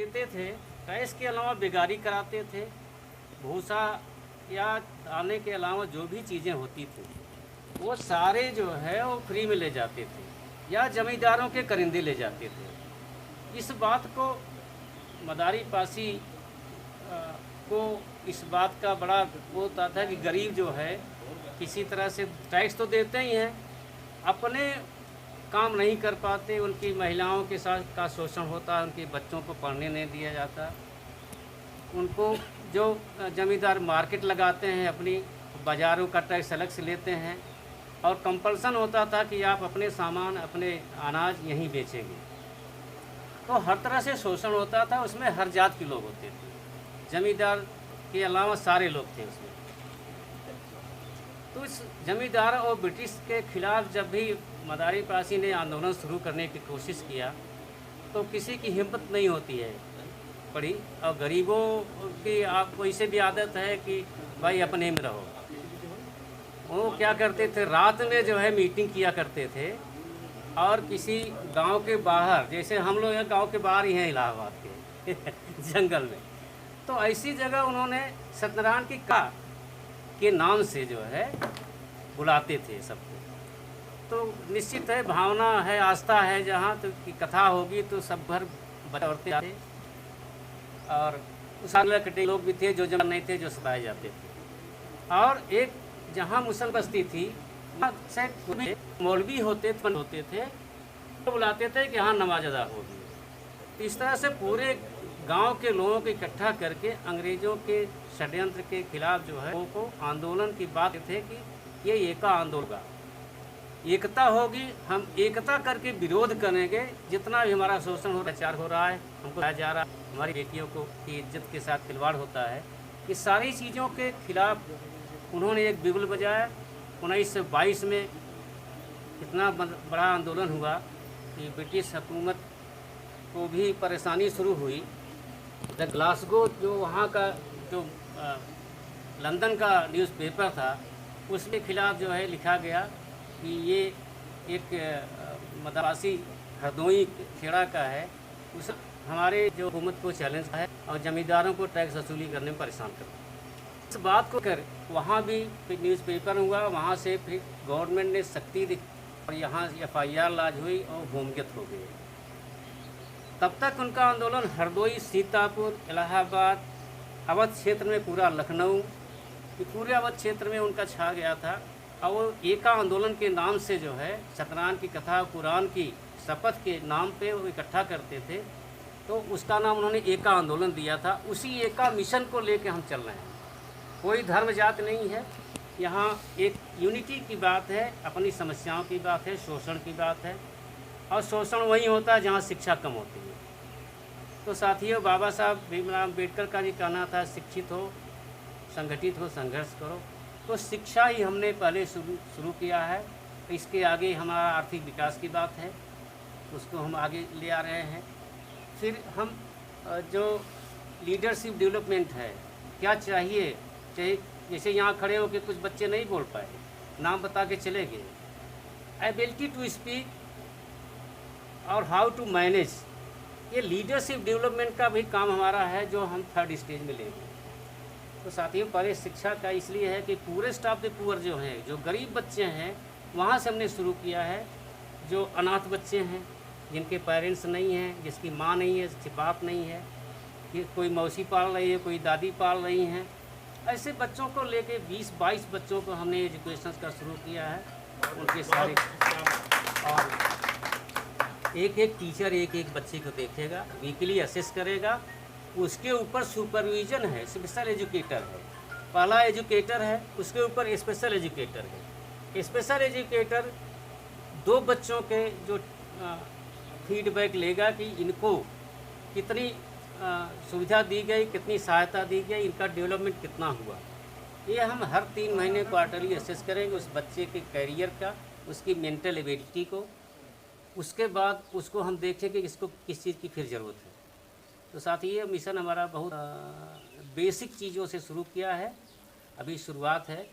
लेते थे, टैक्स के अलावा बेगारी कराते थे, भूसा या दाने के अलावा जो भी चीज़ें होती थी वो सारे जो है वो फ्री में ले जाते थे या जमींदारों के करिंदे ले जाते थे। इस बात को मदारी पासी को इस बात का बड़ा वो होता था कि गरीब जो है किसी तरह से टैक्स तो देते ही हैं, अपने काम नहीं कर पाते, उनकी महिलाओं के साथ का शोषण होता है, उनके बच्चों को पढ़ने नहीं दिया जाता, उनको जो ज़मींदार मार्केट लगाते हैं अपनी बाज़ारों का टैक्स अलग से लेते हैं और कंपल्सन होता था कि आप अपने सामान अपने अनाज यहीं बेचेंगे। तो हर तरह से शोषण होता था, उसमें हर जात के लोग होते थे, ज़मींदार के अलावा सारे लोग थे उसमें। तो इस जमींदार और ब्रिटिश के खिलाफ जब भी मदारी पासी ने आंदोलन शुरू करने की कोशिश किया तो किसी की हिम्मत नहीं होती है पड़ी, और गरीबों की आपको इसे भी आदत है कि भाई अपने में रहो। वो क्या करते थे, रात में जो है मीटिंग किया करते थे और किसी गांव के बाहर, जैसे हम लोग यहाँ गांव के बाहर ही हैं इलाहाबाद के जंगल में, तो ऐसी जगह उन्होंने सत्यनारायण की का के नाम से जो है बुलाते थे सबको। तो निश्चित है, भावना है, आस्था है, जहाँ तो की कथा होगी तो सब भर औरतें आते और उस कटे लोग भी थे जो जमा नहीं थे, जो सताए जाते थे। और एक जहाँ मुसल बस्ती थी वहाँ मौलवी होते थे तो बुलाते थे कि हाँ नमाज अदा होगी। इस तरह से पूरे गांव के लोगों को इकट्ठा करके अंग्रेज़ों के षड्यंत्र के खिलाफ जो है वो आंदोलन की बात थे कि ये एका आंदोलन, एकता होगी, हम एकता करके विरोध करेंगे, जितना भी हमारा शोषण हो अत्याचार हो रहा है, हमको लाया जा रहा है, हमारी बेटियों को की इज्जत के साथ खिलवाड़ होता है, इस सारी चीज़ों के खिलाफ उन्होंने एक बिगुल बजाया। 1922 में इतना बड़ा आंदोलन हुआ कि ब्रिटिश हुकूमत को भी परेशानी शुरू हुई। द ग्लासगो जो वहाँ का जो लंदन का न्यूज़पेपर था उसके खिलाफ जो है लिखा गया कि ये एक मदरासी हरदोई खेड़ा का है, उस हमारे जो हुकूमत को चैलेंज है और ज़मींदारों को टैक्स वसूली करने में परेशान कर। इस बात को कर वहाँ भी न्यूज़पेपर हुआ, वहाँ से फिर गवर्नमेंट ने सख्ती दिखाई और यहाँ FIR लॉन्च हुई और भूमिगत हो गई। तब तक उनका आंदोलन हरदोई, सीतापुर, इलाहाबाद, अवध क्षेत्र में, पूरा लखनऊ, ये पूरे अवध क्षेत्र में उनका छा गया था। और वो एका आंदोलन के नाम से जो है सत्यनारायण की कथा, कुरान की शपथ के नाम पे वो इकट्ठा करते थे, तो उसका नाम उन्होंने एका आंदोलन दिया था। उसी एका मिशन को लेके हम चल रहे हैं, कोई धर्म जात नहीं है, यहाँ एक यूनिटी की बात है, अपनी समस्याओं की बात है, शोषण की बात है, और शोषण वहीं होता है जहाँ शिक्षा कम होती है। तो साथियों, बाबा साहब भीमराव अम्बेडकर का भी कहना था शिक्षित हो, संगठित हो, संघर्ष करो। तो शिक्षा ही हमने पहले शुरू किया है, इसके आगे हमारा आर्थिक विकास की बात है, उसको हम आगे ले आ रहे हैं। फिर हम जो लीडरशिप डेवलपमेंट है, क्या चाहिए, जैसे यहाँ खड़े हो के कुछ बच्चे नहीं बोल पाए, नाम बता के चले गए, एबिलिटी टू स्पीक और हाउ टू मैनेज, ये लीडरशिप डेवलपमेंट का भी काम हमारा है जो हम 3rd स्टेज में लेंगे। तो साथियों, पहले शिक्षा का इसलिए है कि पूरे स्टाफ द पुअर जो हैं, जो गरीब बच्चे हैं, वहाँ से हमने शुरू किया है। जो अनाथ बच्चे हैं, जिनके पेरेंट्स नहीं हैं, जिसकी माँ नहीं है, जिसके बाप नहीं है, कि कोई मौसी पाल रही है, कोई दादी पाल रही हैं, ऐसे बच्चों को लेके 20-22 बच्चों को हमने एजुकेशन का शुरू किया है। उनके सारे और एक टीचर एक बच्चे को देखेगा, वीकली असेस करेगा, उसके ऊपर सुपरविज़न है, स्पेशल एजुकेटर है, पहला एजुकेटर है, उसके ऊपर स्पेशल एजुकेटर है। स्पेशल एजुकेटर 2 बच्चों के जो फीडबैक लेगा कि इनको कितनी सुविधा दी गई, कितनी सहायता दी गई, इनका डेवलपमेंट कितना हुआ, ये हम हर 3 महीने क्वार्टरली असेस करेंगे उस बच्चे के करियर का, उसकी मेंटल एबिलिटी को। उसके बाद उसको हम देखेंगे कि इसको किस चीज़ की फिर ज़रूरत है। तो साथ ही ये मिशन हमारा बहुत बेसिक चीज़ों से शुरू किया है, अभी शुरुआत है।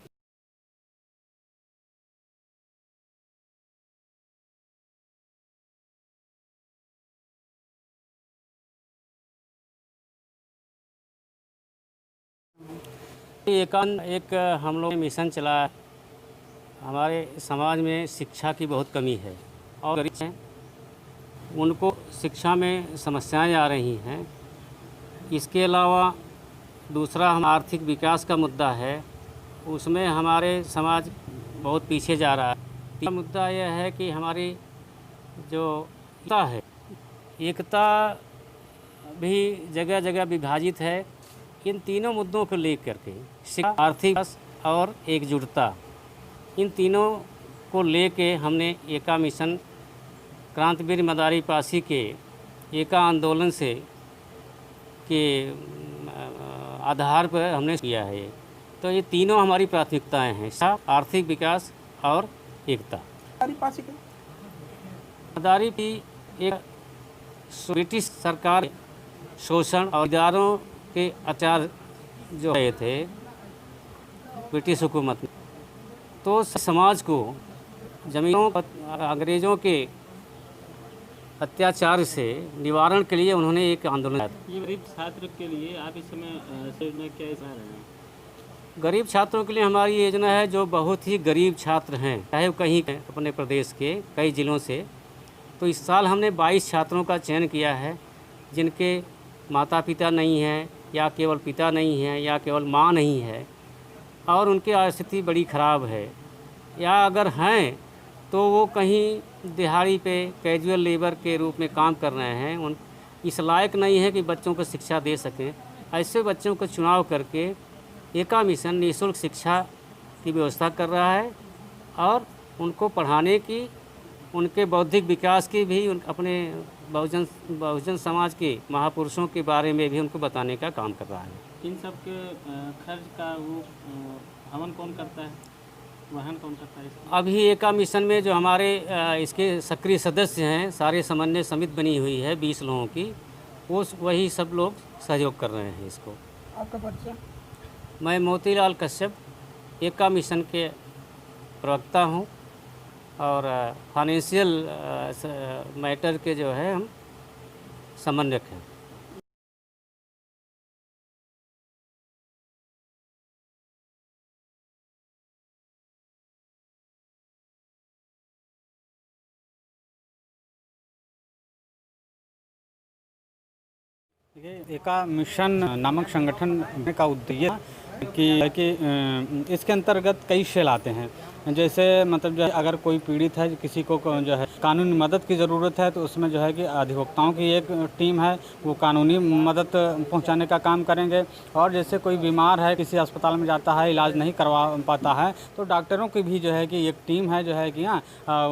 एक हम लोग ने मिशन चलाया। हमारे समाज में शिक्षा की बहुत कमी है और गरीब हैं, उनको शिक्षा में समस्याएं आ रही हैं। इसके अलावा दूसरा हम आर्थिक विकास का मुद्दा है, उसमें हमारे समाज बहुत पीछे जा रहा है। तीसरा मुद्दा यह है कि हमारी जो एकता है, एकता भी जगह जगह विभाजित है। इन तीनों मुद्दों को लेकर के शिक्षा, आर्थिक विकास और एकजुटता, इन तीनों को लेके हमने एका मिशन क्रांतिवीर मदारी पासी के एका आंदोलन से के आधार पर हमने किया है। तो ये तीनों हमारी प्राथमिकताएं हैं, शिक्षा, आर्थिक विकास और एकता। मदारी की एक ब्रिटिश सरकार शोषण और इदारों के अत्याचार जो रहे थे ब्रिटिश हुकूमत में, तो समाज को जमीनों पर अंग्रेज़ों के अत्याचार से निवारण के लिए उन्होंने एक आंदोलन किया। ये गरीब छात्र के लिए आप इस समय योजना क्या बना रहे हैं? गरीब छात्रों के लिए हमारी योजना है, जो बहुत ही गरीब छात्र हैं, चाहे वो कहीं अपने प्रदेश के कई ज़िलों से। तो इस साल हमने 22 छात्रों का चयन किया है, जिनके माता पिता नहीं हैं, या केवल पिता नहीं हैं, या केवल माँ नहीं है, और उनकी स्थिति बड़ी ख़राब है, या अगर हैं तो वो कहीं दिहाड़ी पे कैजुअल लेबर के रूप में काम कर रहे हैं। उन इस लायक नहीं है कि बच्चों को शिक्षा दे सकें। ऐसे बच्चों का चुनाव करके एका मिशन निःशुल्क शिक्षा की व्यवस्था कर रहा है और उनको पढ़ाने की, उनके बौद्धिक विकास की भी, अपने बहुजन समाज के महापुरुषों के बारे में भी उनको बताने का काम कर रहा है। इन सब के खर्च का वो हवन कौन करता है, वहन कौन करता है? अभी एका मिशन में जो हमारे इसके सक्रिय सदस्य हैं, सारे समन्वय समिति बनी हुई है 20 लोगों की, वही सब लोग सहयोग कर रहे हैं इसको। आपका परिचय? मैं मोतीलाल कश्यप एका मिशन के प्रवक्ता हूँ और फाइनेंशियल मैटर के जो है हम समन्वयक हैं। एका मिशन नामक संगठन का उद्देश्य कि इसके अंतर्गत कई सेल आते हैं। जैसे मतलब जो है, अगर कोई पीड़ित है, किसी को जो है कानूनी मदद की ज़रूरत है, तो उसमें जो है कि अधिवक्ताओं की एक टीम है, वो कानूनी मदद पहुंचाने का काम करेंगे। और जैसे कोई बीमार है, किसी अस्पताल में जाता है, इलाज नहीं करवा पाता है, तो डॉक्टरों की भी जो है कि एक टीम है जो है कि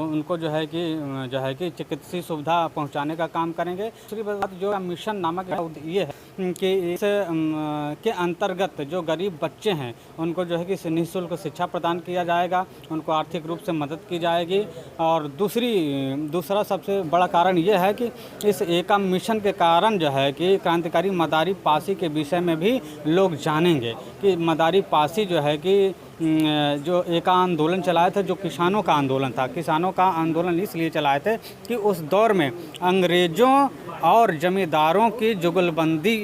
उनको जो है कि चिकित्सीय सुविधा पहुँचाने का काम करेंगे। दूसरी बात जो मिशन नामक ये है कि इस के अंतर्गत जो गरीब बच्चे हैं, उनको जो है कि निःशुल्क शिक्षा प्रदान किया जाएगा, उनको आर्थिक रूप से मदद की जाएगी। और दूसरा सबसे बड़ा कारण ये है कि इस एका मिशन के कारण जो है कि क्रांतिकारी मदारी पासी के विषय में भी लोग जानेंगे कि मदारी पासी जो है कि जो एका आंदोलन चलाए थे, जो किसानों का आंदोलन था, किसानों का आंदोलन इसलिए चलाए थे कि उस दौर में अंग्रेज़ों और जमींदारों की जुगलबंदी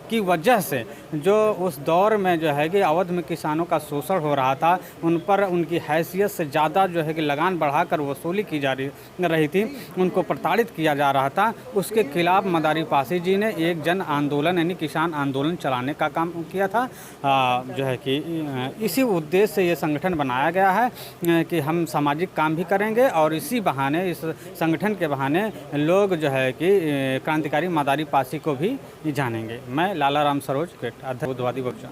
की वजह से जो उस दौर में जो है कि अवध में किसानों का शोषण हो रहा था, उन पर उनकी हैसियत से ज़्यादा जो है कि लगान बढ़ाकर वसूली की जा रही थी, उनको प्रताड़ित किया जा रहा था। उसके खिलाफ मदारी पासी जी ने एक जन आंदोलन यानी किसान आंदोलन चलाने का काम किया था। जो है कि इसी उद्देश्य से ये संगठन बनाया गया है कि हम सामाजिक काम भी करेंगे और इसी बहाने, इस संगठन के बहाने लोग जो है कि क्रांतिकारी मदारी पासी को भी जानेंगे। मैं लाला राम सरोज, अध्यक्ष बुद्धवादी बच्चा।